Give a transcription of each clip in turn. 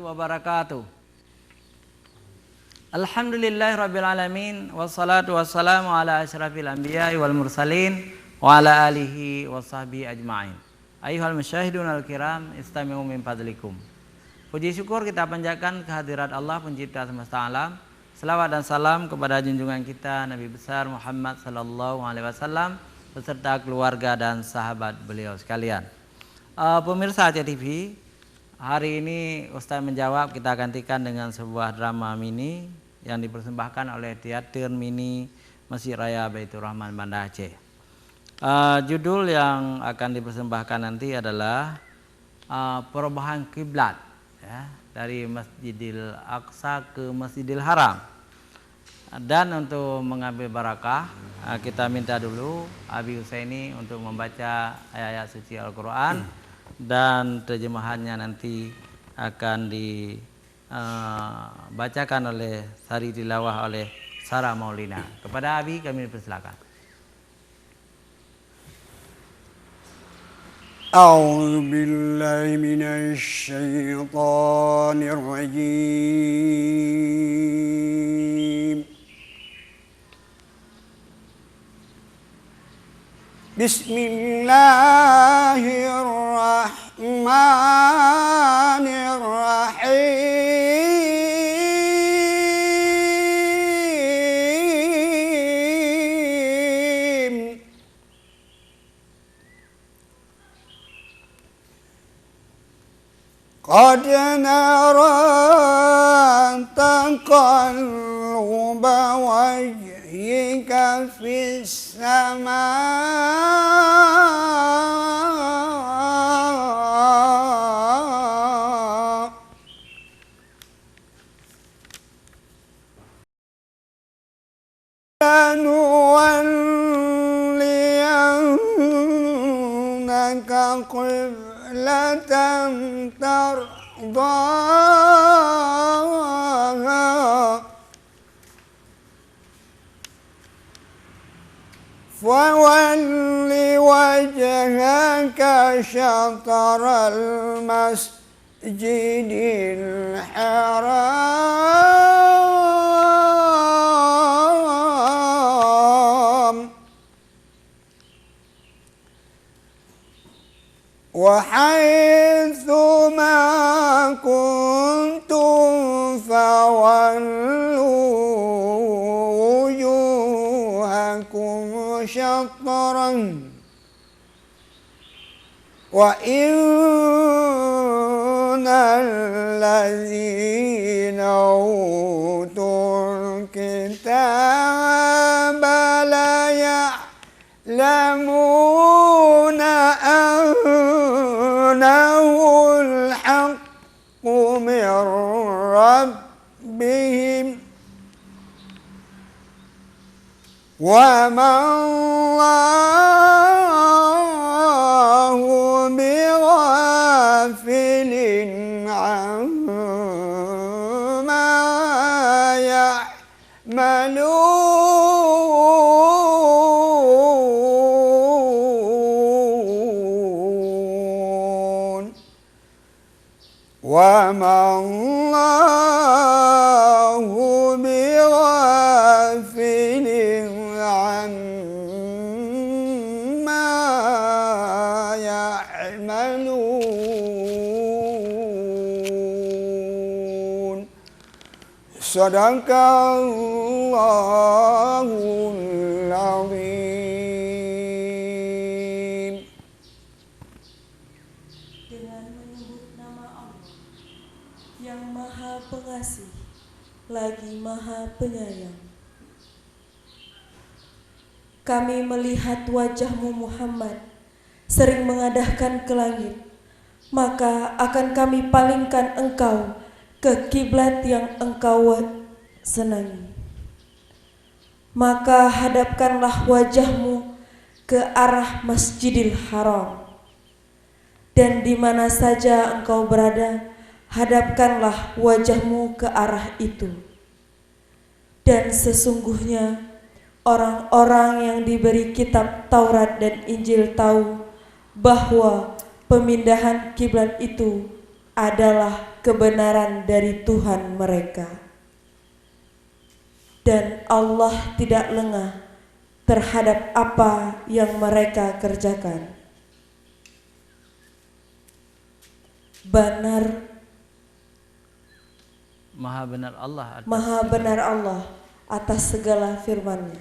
Wabarakatuh. Alhamdulillahirrabbilalamin. Wassalatu wassalamu ala asyrafil anbiya'i wal mursalin wa ala alihi wa sahbihi ajma'in. Ayyuhal musyahidun al-kiram, istami'u min fadlikum. Puji syukur kita panjatkan kehadirat Allah pencipta semesta alam. Selawat dan salam kepada junjungan kita Nabi besar Muhammad sallallahu alaihi wasallam beserta keluarga dan sahabat beliau sekalian. Pemirsa Aceh TV, hari ini Ustaz menjawab kita gantikan dengan sebuah drama mini yang dipersembahkan oleh Teater Mini Masjid Raya Baitur Rahman Banda Aceh. Judul yang akan dipersembahkan nanti adalah perubahan kiblat, ya, dari Masjidil Aqsa ke Masjidil Haram. Dan untuk mengambil barakah, kita minta dulu Abi Husaini untuk membaca ayat-ayat suci Al-Quran, dan terjemahannya nanti akan dibacakan oleh Sari Tilawah oleh Sarah Maulina. Kepada Abi kami persilakan. A'udzu billahi minasy syaithanir rajim. Bismillahirrahmanirrahim. Qad nara taqalluba wajhika fis samaa lanuwalliyannaka qiblatan tardaha fawalli wajhaka syatral masjidil haram wa haitsu ma kuntum fawallu wujuhakum syatran wa innal ladzina utul kitaba la ya'lamuna annahul haqqu min rabbihim wa ma Allahu bighafilin amma ya'malun wa ma Allahu bighafilin amma ya'malun. Sadaqallahul azim. Dengan menyebut nama Allah yang Maha Pengasih lagi Maha Penyayang. Kami melihat wajahmu Muhammad sering mengadahkan ke langit, maka akan kami palingkan engkau ke kiblat yang engkau senangi. Maka hadapkanlah wajahmu ke arah Masjidil Haram, dan di mana saja engkau berada, hadapkanlah wajahmu ke arah itu. Dan sesungguhnya orang-orang yang diberi kitab Taurat dan Injil tahu bahwa pemindahan kiblat itu adalah kebenaran dari Tuhan mereka. Dan Allah tidak lengah terhadap apa yang mereka kerjakan. Maha benar Allah atas segala firman-Nya.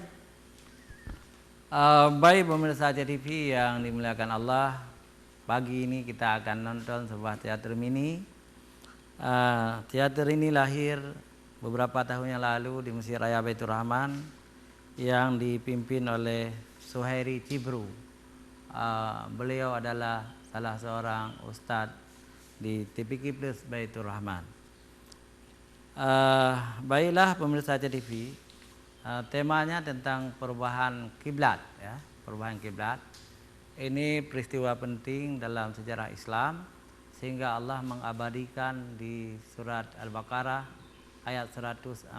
Baik pemirsa TV yang dimuliakan Allah, pagi ini kita akan nonton sebuah teater mini. Teater ini lahir beberapa tahun yang lalu di Masjid Raya Baitur Rahman yang dipimpin oleh Suhairi Cibru. Beliau adalah salah seorang ustadz di TPQ Plus Baitur Rahman. Baiklah pemirsa TV, temanya tentang perubahan kiblat, ya, perubahan kiblat. Ini peristiwa penting dalam sejarah Islam sehingga Allah mengabadikan di surat Al-Baqarah ayat 144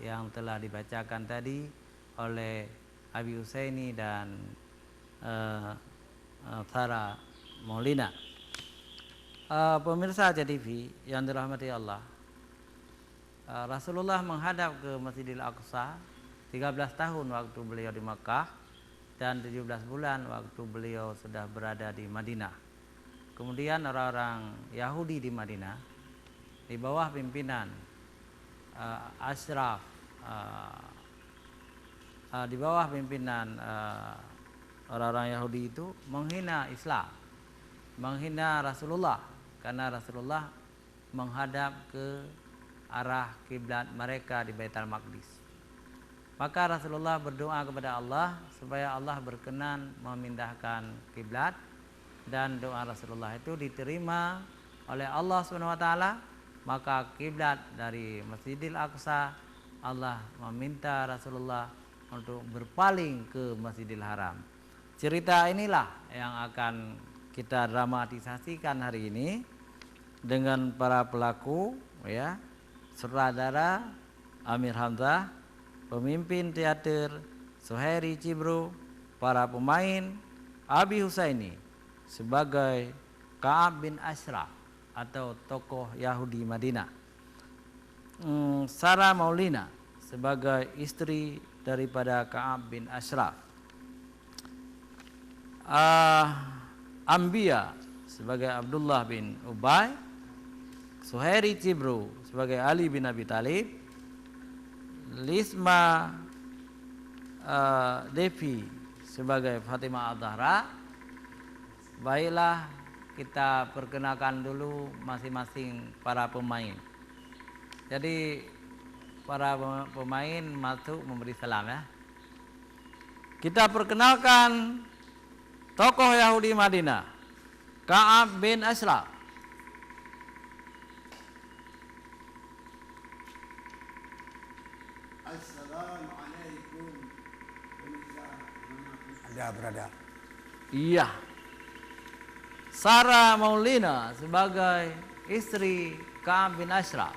yang telah dibacakan tadi oleh Abi Husaini dan Sarah Maulina. Pemirsa TV yang dirahmati Allah, Rasulullah menghadap ke Masjidil Aqsa 13 tahun waktu beliau di Makkah dan 17 bulan waktu beliau sudah berada di Madinah. Kemudian orang-orang Yahudi di Madinah di bawah pimpinan Ashraf, di bawah pimpinan orang-orang Yahudi itu menghina Islam, menghina Rasulullah karena Rasulullah menghadap ke arah kiblat mereka di Baitul Maqdis. Maka Rasulullah berdoa kepada Allah supaya Allah berkenan memindahkan kiblat, dan doa Rasulullah itu diterima oleh Allah SWT. Maka kiblat dari Masjidil Aqsa, Allah meminta Rasulullah untuk berpaling ke Masjidil Haram. Cerita inilah yang akan kita dramatisasikan hari ini dengan para pelaku, ya, sutradara Amir Hamzah, pemimpin teater Suhairi Cibru, para pemain Abi Husaini sebagai Ka'ab bin Ashraf atau tokoh Yahudi Madinah, Sarah Maulina sebagai istri daripada Ka'ab bin Ashraf, Ambia sebagai Abdullah bin Ubay, Suhairi Cibru sebagai Ali bin Abi Thalib, Lisma Devi sebagai Fatimah Al-Zahra. Baiklah, kita perkenalkan dulu masing-masing para pemain. Jadi para pemain masuk memberi salam, ya. Kita perkenalkan tokoh Yahudi Madinah, Ka'ab bin Ashraf. Assalamualaikum. Ada berada. Iya. Sarah Maulina sebagai istri Ka'ab bin Ashraf.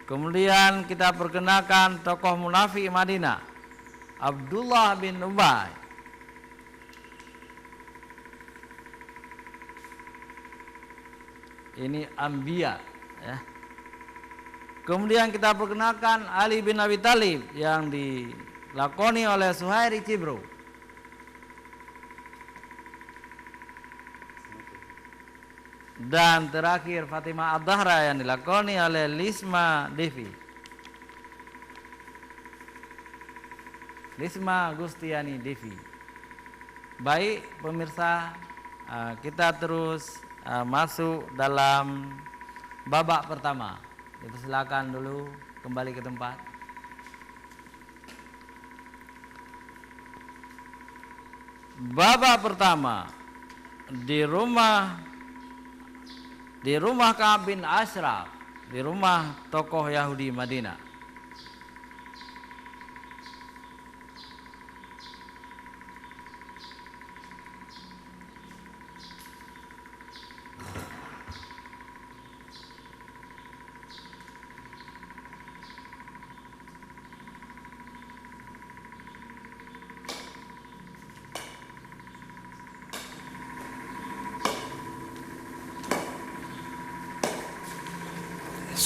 Kemudian kita perkenalkan tokoh munafik Madinah, Abdullah bin Ubay. Ini Ambia, ya. Kemudian kita perkenalkan Ali bin Abi Thalib yang dilakoni oleh Suhairi Cibru. Dan terakhir Fatimah Al-Zahra yang dilakoni oleh Lisma Devi. Lisma Gustiani Devi. Baik pemirsa, kita terus masuk dalam babak pertama. Silakan dulu kembali ke tempat. Babak pertama di rumah Ka'ab bin Ashraf, di rumah tokoh Yahudi Madinah.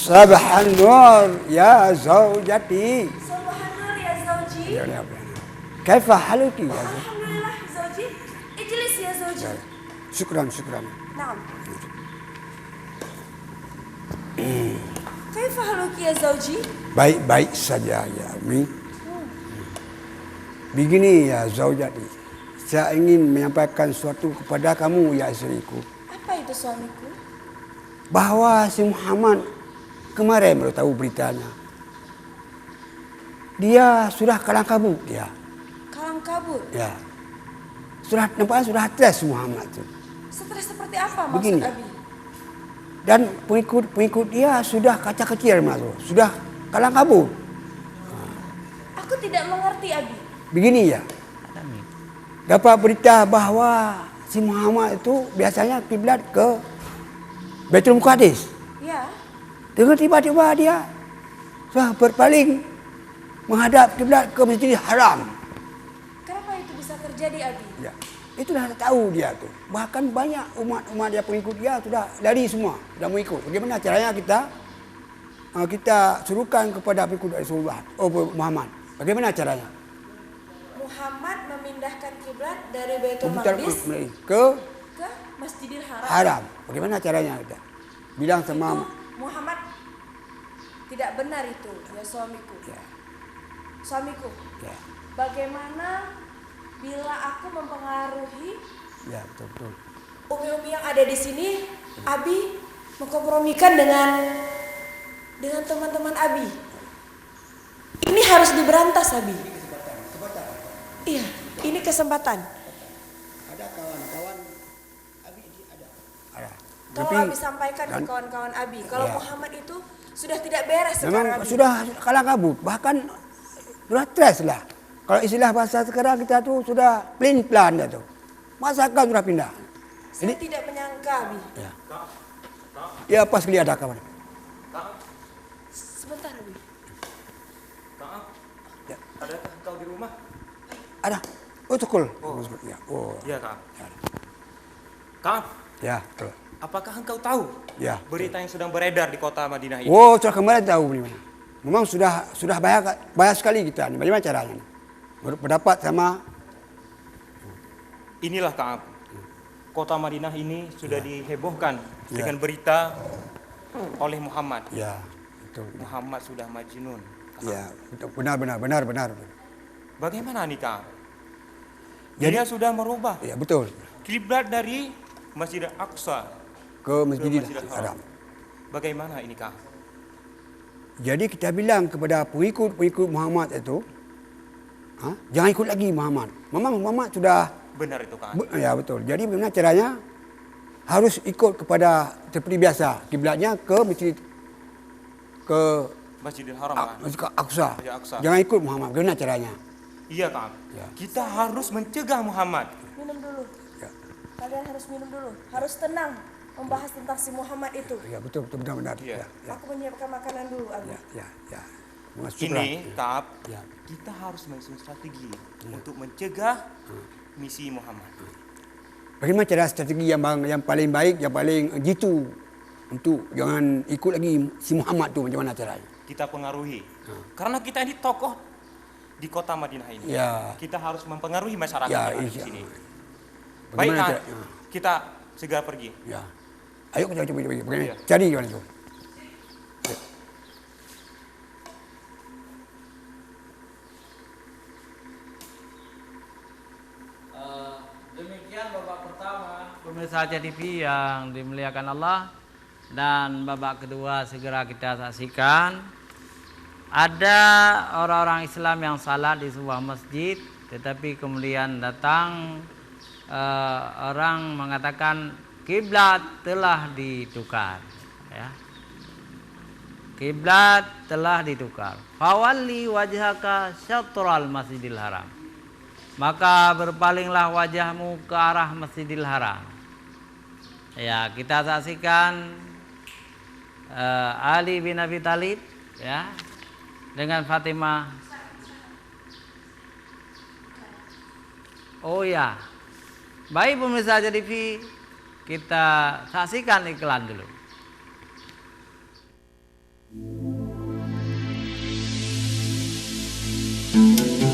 Sabhan nur ya zaujati. Subhanallah ya zauji. Kaifa haluki ya zauji? Alhamdulillah zauji. Ijlis ya zauji. Syukran. Naam. Kaifa haluki ya zauji? Baik saja ya Ami. Begini ya zaujati. Saya ingin menyampaikan sesuatu kepada kamu ya istriku. Apa itu suamiku? Bahwa si Muhammad kemarin baru tahu beritanya. Dia sudah kalang kabut dia. Kalang kabut. Ya. Nampaknya sudah stres Muhammad itu. Stres seperti apa maksud Begini. Abi? Dan pengikut dia sudah kaca kecil masuk. Sudah kalang kabut. Aku tidak mengerti Abi. Begini ya. Dapat berita bahwa si Muhammad itu biasanya kiblat ke Baitul Muqaddis. Ya. Dengan tiba-tiba dia sudah berpaling menghadap kiblat ke Masjidil Haram. Kenapa itu bisa terjadi Abi? Ya. Itu dah tahu dia tuh. Bahkan banyak umat-umat dia pengikut dia sudah lari semua, sudah mengikut. Bagaimana caranya kita suruhkan kepada pengikut Rasulullah Muhammad. Bagaimana caranya? Muhammad memindahkan kiblat dari Baitul Memutar Maqdis ke ke Masjidil Haram. Haram. Bagaimana caranya kita? Bilang sama Itu Muhammad tidak benar itu, ya suamiku. ya, Suamiku, ya, bagaimana bila aku mempengaruhi ya, betul. umi-umi yang ada di sini, Abi mengkompromikan dengan teman-teman Abi. Ini harus diberantas Abi. Iya, ini kesempatan. Ada kawan-kawan Abi ada. Tolong Abi sampaikan ke kawan-kawan Abi, kalau Ya. Muhammad itu sudah tidak beres Memang sekarang Abi. sudah kalang kabut, bahkan sudah stres lah. Kalau istilah bahasa sekarang kita tuh sudah plan dah tuh. Masakan sudah pindah. Saya tidak menyangka Abi. Ya pas kali ada kawan. Sebentar Abi. Ya. Adakah engkau di rumah? Ada. Oh cekul. Ya. Ya, Kak. Kak, Ya, betul. apakah engkau tahu Ya. berita yang sedang beredar di kota Madinah ini? Oh, sudah kemarin tahu bagaimana. Memang sudah banyak sekali kita nih. Bagaimana caranya? Menurut pendapat sama Inilah Kak, kota Madinah ini sudah dihebohkan dengan berita oleh Muhammad. ya, betul. Muhammad sudah majnun. Ya, benar. Bagaimana nih Kak? Jadi- Dia sudah merubah Ya, betul. kiblat dari Masjid Al-Aqsa Ke Masjidil Masjidil Haram. Bagaimana ini Kak? Jadi kita bilang kepada pengikut Muhammad itu, jangan ikut lagi Muhammad. Memang Muhammad sudah, Benar itu Kak? ya betul. Jadi bagaimana caranya? Harus ikut kepada seperti biasa. Kiblatnya ke Masjidil Haram Kak? Masjid Aqsa. Masjid Aqsa. Jangan ikut Muhammad. Bagaimana caranya? Iya Kak. Ya. Kita harus mencegah Muhammad. Minum dulu. Ya. Kalian harus minum dulu. Harus tenang membahas tentang si Muhammad itu. Ya betul benar. Iya. Ya. Aku menyiapkan makanan dulu, Abi. Ya. Masuk Ini Kak, Ya. kita harus menyusun strategi untuk mencegah misi Muhammad. Bagaimana cara strategi yang paling baik, yang paling jitu untuk jangan ikut lagi si Muhammad tu, macam mana caranya? Kita pengaruhi. Karena kita ini tokoh di kota Madinah ini. Ya. Kita harus mempengaruhi masyarakat Ya, yang ada di iya. sini. Baik Bagaimana Kak, cara- ya. kita segera pergi. Ya. Ayo kita coba. Bagaimana? Iya. Cari gimana tu? Demikian babak pertama pemirsa TV yang dimuliakan Allah, dan babak kedua segera kita saksikan. Ada orang-orang Islam yang salat di sebuah masjid, tetapi kemudian datang orang mengatakan kiblat telah ditukar, ya. Kiblat telah ditukar. Fawalli wajhaka syatral Masjidil Haram. Maka berpalinglah wajahmu ke arah Masjidil Haram. Ya, kita saksikan Ali bin Abi Thalib, ya, dengan Fatimah. Oh ya, baik pemirsa TV, kita saksikan iklan dulu. Thank you.